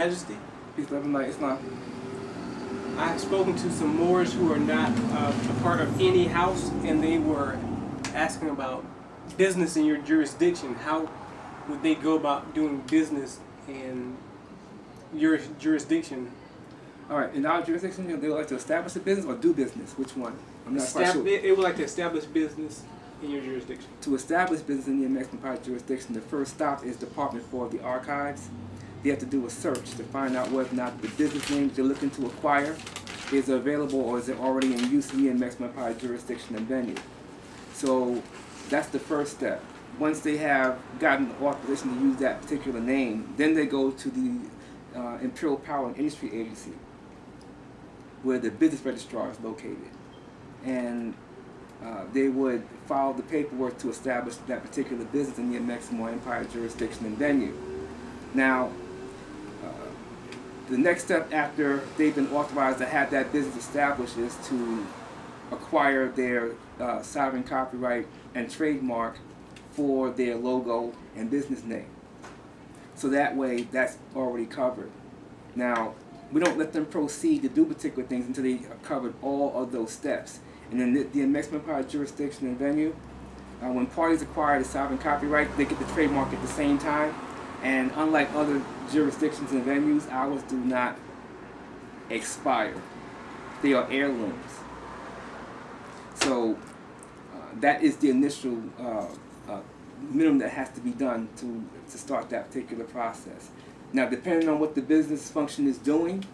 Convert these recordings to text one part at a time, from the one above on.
Majesty. Peace, love, and light. Islam. I've spoken to some Moors who are not a part of any house, and they were asking about business in your jurisdiction. How would they go about doing business in your jurisdiction? All right, in our jurisdiction, they would like to establish a business or do business. Which one? I'm not quite sure. They would like to establish business in your jurisdiction. To establish business in the Amexem-Empire jurisdiction, the first stop is Department for the Archives. They have to do a search to find out whether or not the business name that they're looking to acquire is available or is it already in use in the Amexem-Empire jurisdiction and venue. So that's the first step. Once they have gotten authorization to use that particular name, then they go to the Imperial Power and Industry Agency, where the business registrar is located. And they would file the paperwork to establish that particular business in the Amexem-Moor-Empire jurisdiction and venue. Now, the next step after they've been authorized to have that business established is to acquire their sovereign copyright and trademark for their logo and business name. So that way, that's already covered. Now, we don't let them proceed to do particular things until they have covered all of those steps. And in the Amexem-Empire jurisdiction and venue, when parties acquire the sovereign copyright, they get the trademark at the same time. And unlike other jurisdictions and venues, ours do not expire. They are heirlooms. So that is the initial minimum that has to be done to start that particular process. Now, depending on what the business function is doing,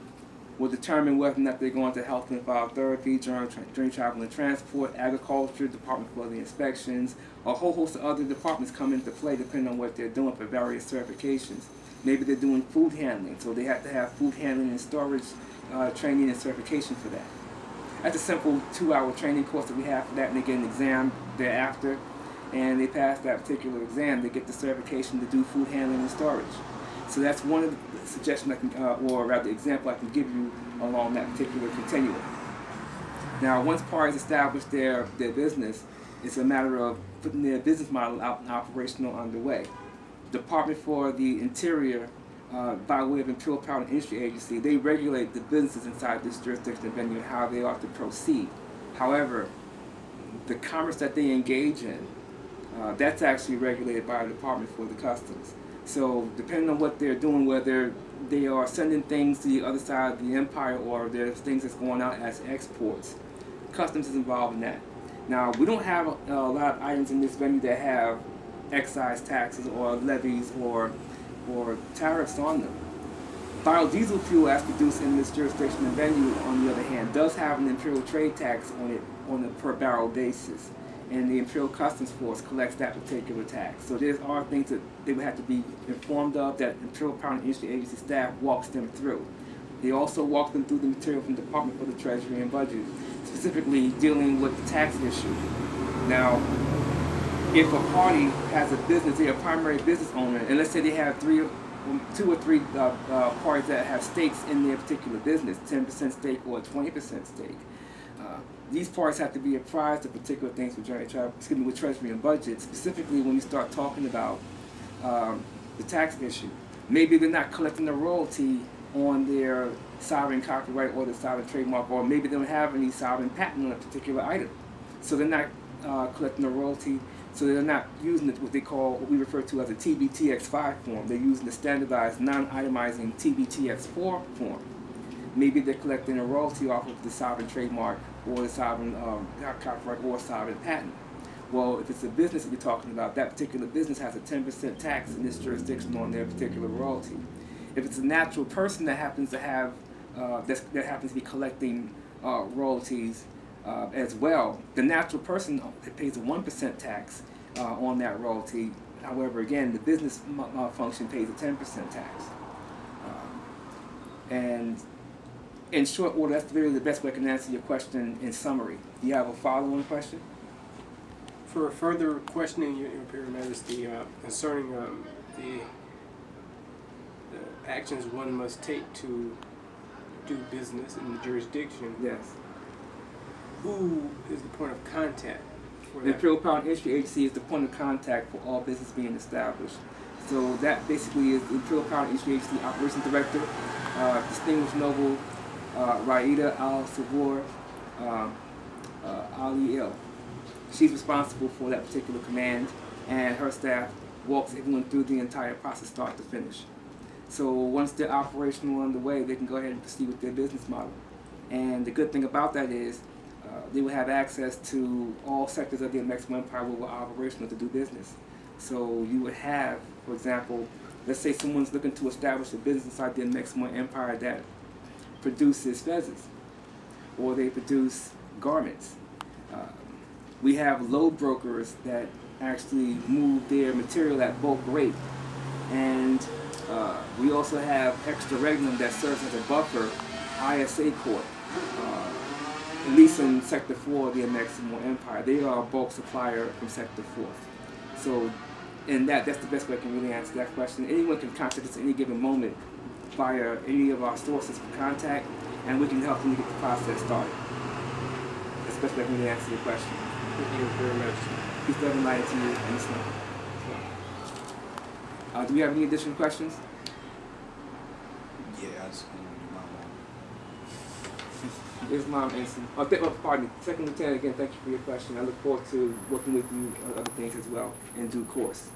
will determine whether or not they're going to health and file therapy, journey travel and transport, agriculture, department for the inspections, a whole host of other departments come into play depending on what they're doing for various certifications. Maybe they're doing food handling, so they have to have food handling and storage training and certification for that. That's a simple 2-hour training course that we have for that, and they get an exam thereafter, and they pass that particular exam, they get the certification to do food handling and storage. So that's one of the suggestions I can, or rather example I can give you along that particular continuum. Now, once parties establish their business, it's a matter of putting their business model out and operational underway. Department for the Interior, by way of Imperial Power and Industry Agency, they regulate the businesses inside this jurisdiction and venue and how they ought to proceed. However, the commerce that they engage in, that's actually regulated by the Department for the Customs. So depending on what they're doing, whether they are sending things to the other side of the empire or there's things that's going out as exports, Customs is involved in that. Now, we don't have a lot of items in this venue that have excise taxes or levies or tariffs on them. Biodiesel fuel as produced in this jurisdiction and venue, on the other hand, does have an imperial trade tax on it on a per barrel basis. And the Imperial Customs Force collects that particular tax. So there are things that they would have to be informed of that Imperial Power and Industry Agency staff walks them through. They also walk them through the material from the Department for the Treasury and Budget, specifically dealing with the tax issue. Now, if a party has a business, they're a primary business owner, and let's say they have 2 or 3 parties that have stakes in their particular business, 10% stake or 20% stake. These parties have to be apprised of particular things with Treasury and Budget, specifically when you start talking about the tax issue. Maybe they're not collecting a royalty on their sovereign copyright or the sovereign trademark, or maybe they don't have any sovereign patent on a particular item. So they're not collecting a royalty, so they're not using what we refer to as a TBTX5 form. They're using the standardized non-itemizing TBTX4 form. Maybe they're collecting a royalty off of the sovereign trademark or the sovereign copyright or sovereign patent. Well, if it's a business that we're talking about, that particular business has a 10% tax in this jurisdiction on their particular royalty. If it's a natural person that happens to have, that happens to be collecting royalties as well, the natural person pays a 1% tax on that royalty. However, again, the business function pays a 10% tax. And in short order, that's really the best way I can answer your question in summary. Do you have a follow-on question? For further questioning, Your Imperial Majesty, concerning the actions one must take to do business in the jurisdiction, Yes. who is the point of contact for The that? Imperial Power and Industry Agency is the point of contact for all business being established. So that basically is the Imperial Power HVAC Operations Director, Distinguished Noble Raida Al-Sabur Ali-Il. She's responsible for that particular command, and her staff walks everyone through the entire process, start to finish. So once they're operational underway, they can go ahead and proceed with their business model. And the good thing about that is they will have access to all sectors of the Amexem-Moor-Empire where we're operational to do business. So you would have, for example, let's say someone's looking to establish a business inside the Amexem-Moor-Empire that produces fezzes, or they produce garments. We have load brokers that actually move their material at bulk rate, and we also have extra regnum that serves as a buffer, ISA court, at least in Sector 4 of the Amexem-Moor-Empire. They are a bulk supplier from Sector 4. So, and that's the best way I can really answer that question. Anyone can contact us at any given moment via any of our sources for contact, and we can help them to get the process started. That's the best way I can really answer your question. Thank you very much. Peace, love, and light to you, and Islam. Do we have any additional questions? Yeah, I just want to do my one. Islam, pardon me. Second Lieutenant, again, thank you for your question. I look forward to working with you on other things as well in due course.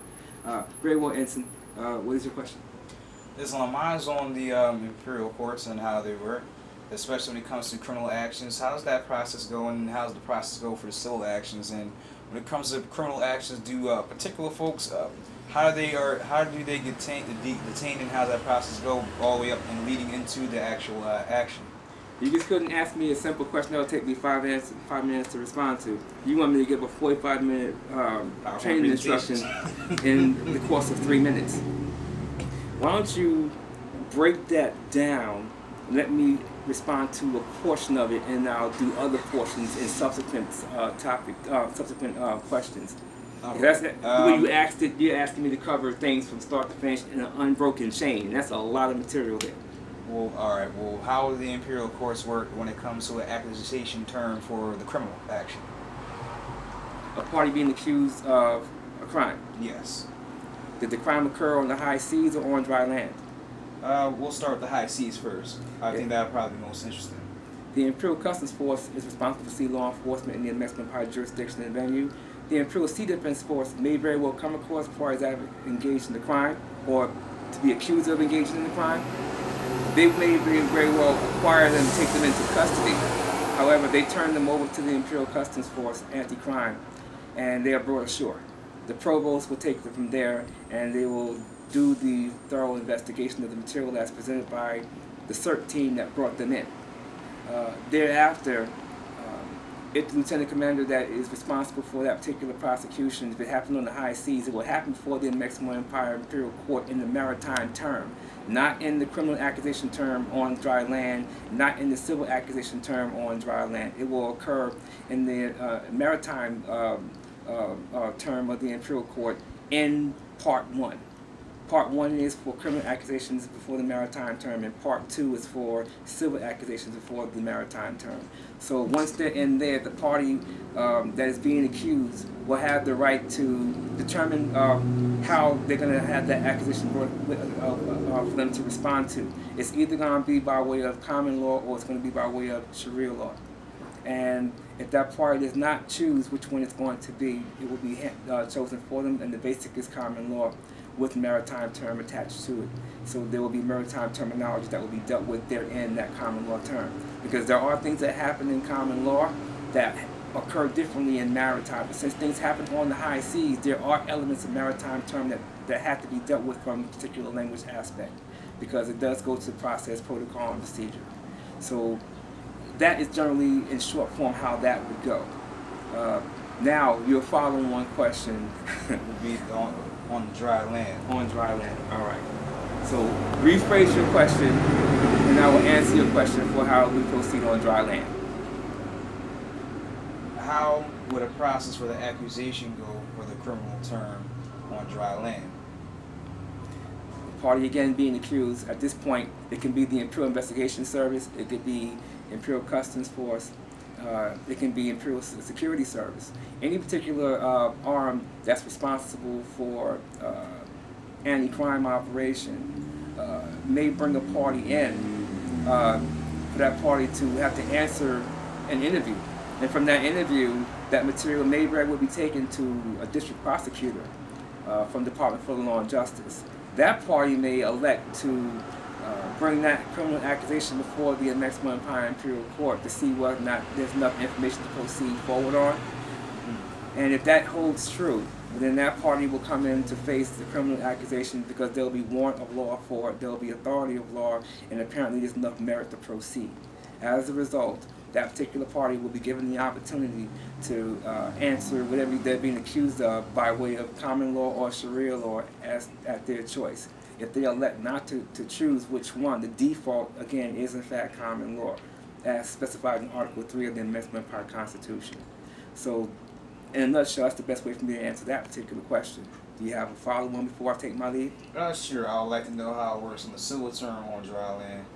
Very well, Ensign. What is your question? Islam, mine's on the imperial courts and how they work, especially when it comes to criminal actions. How does that process go, and how does the process go for the civil actions? And when it comes to criminal actions, do particular folks, how do they get detained, and how does that process go all the way up and leading into the actual action? You just couldn't ask me a simple question that would take me 5 minutes to respond to. You want me to give a 45-minute training instruction in the course of 3 minutes. Why don't you break that down and let me respond to a portion of it, and I'll do other portions in subsequent questions. That's the way you asked it. You're asking me to cover things from start to finish in an unbroken chain. That's a lot of material there. Well, all right. Well, how do the imperial courts work when it comes to an accusation term for the criminal action? A party being accused of a crime. Yes. Did the crime occur on the high seas or on dry land? We'll start with the high seas first. I think that would probably be most interesting. The Imperial Customs Force is responsible for sea law enforcement in the Amexem-Empire jurisdiction and venue. The Imperial Sea Defense Force may very well come across parties that have engaged in the crime or to be accused of engaging in the crime. They may very well acquire them and take them into custody. However, they turn them over to the Imperial Customs Force anti-crime, and they are brought ashore. The provost will take them from there, and they will do the thorough investigation of the material that's presented by the CERT team that brought them in. Thereafter, if the lieutenant commander that is responsible for that particular prosecution, if it happened on the high seas, it will happen before the Amexem-Moor-Empire Imperial Court in the maritime term, not in the criminal accusation term on dry land, not in the civil accusation term on dry land. It will occur in the maritime term of the Imperial Court in Part 1. Part 1 is for criminal accusations before the maritime term, and Part 2 is for civil accusations before the maritime term. So once they're in there, the party that is being accused will have the right to determine how they're going to have that accusation for them to respond to. It's either going to be by way of common law or it's going to be by way of Sharia law. And if that party does not choose which one it's going to be, it will be chosen for them, and the basic is common law with maritime term attached to it. So there will be maritime terminology that will be dealt with therein that common law term. Because there are things that happen in common law that occur differently in maritime. But since things happen on the high seas, there are elements of maritime term that have to be dealt with from a particular language aspect, because it does go to process, protocol, and procedure. So that is generally, in short form, how that would go. Now, your following one question Would be on dry land. on dry land. All right. So rephrase your question, and I will answer your question for how we proceed on dry land. How would a process for the accusation go for the criminal term on dry land? The party again being accused, at this point, it can be the Imperial Investigation Service, it could be Imperial Customs Force, it can be Imperial Security Service. Any particular arm that's responsible for anti-crime operation may bring a party in for that party to have to answer an interview. And from that interview, that material may very well be taken to a district prosecutor from Department for the Law and Justice. That party may elect to bring that criminal accusation before the Amexem-Moor-Empire Imperial Court to see whether or not there's enough information to proceed forward on. And if that holds true, then that party will come in to face the criminal accusation because there'll be warrant of law for it, there'll be authority of law, and apparently there's enough merit to proceed. As a result, that particular party will be given the opportunity to answer whatever they're being accused of by way of common law or Sharia law at their choice. If they elect not to choose which one, the default, again, is in fact common law, as specified in Article 3 of the Amexem-Empire Constitution. So, in a nutshell, that's the best way for me to answer that particular question. Do you have a follow-on before I take my leave? Sure. I would like to know how it works on the civil term on dry land.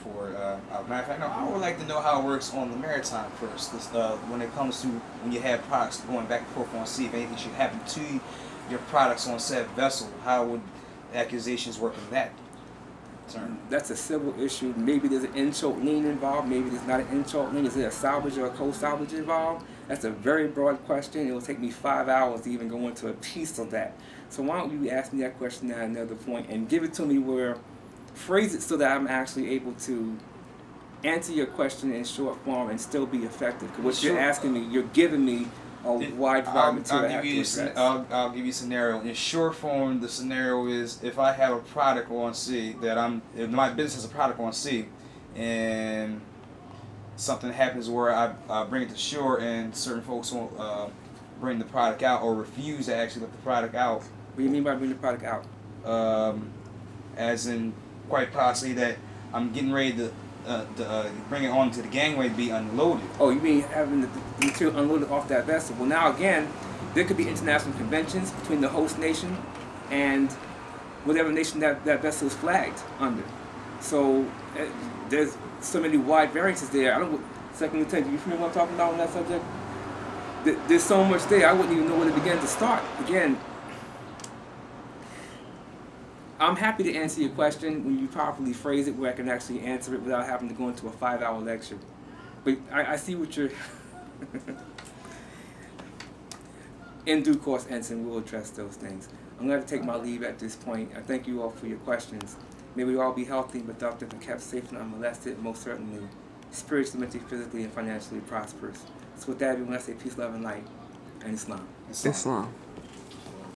Matter of fact, no, I would like to know how it works on the maritime first. This, when it comes to when you have products going back and forth on sea, if anything should happen to your products on said vessel, how would accusations work in that term? That's a civil issue. Maybe there's an in-choke lien involved. Maybe there's not an in-choke lien. Is there a salvage or a co-salvage involved? That's a very broad question. It will take me 5 hours to even go into a piece of that. So why don't you ask me that question at another point and give it to me where, phrase it so that I'm actually able to answer your question in short form and still be effective. Because what you're asking me, you're giving me a wide variety of material. I'll give you a scenario. In short form, the scenario is if I have a product on sea if my business has a product on sea, and something happens where I bring it to shore and certain folks won't bring the product out or refuse to actually let the product out. What do you mean by bring the product out? As in, quite possibly that I'm getting ready to bring it onto the gangway to be unloaded. Oh, you mean having the material unloaded off that vessel? Well, now again, there could be international conventions between the host nation and whatever nation that vessel is flagged under. So there's so many wide variances there. Second Lieutenant, you familiar what I'm talking about on that subject? There's so much there, I wouldn't even know where to begin to start. Again, I'm happy to answer your question when you properly phrase it where I can actually answer it without having to go into a 5-hour lecture. But I see what you're... In due course, Ensign, we'll address those things. I'm going to take my leave at this point. I thank you all for your questions. May we all be healthy, productive, and kept safe and unmolested, most certainly spiritually, mentally, physically, and financially prosperous. So with that, everyone, I say peace, love, and light, and Islam. Islam.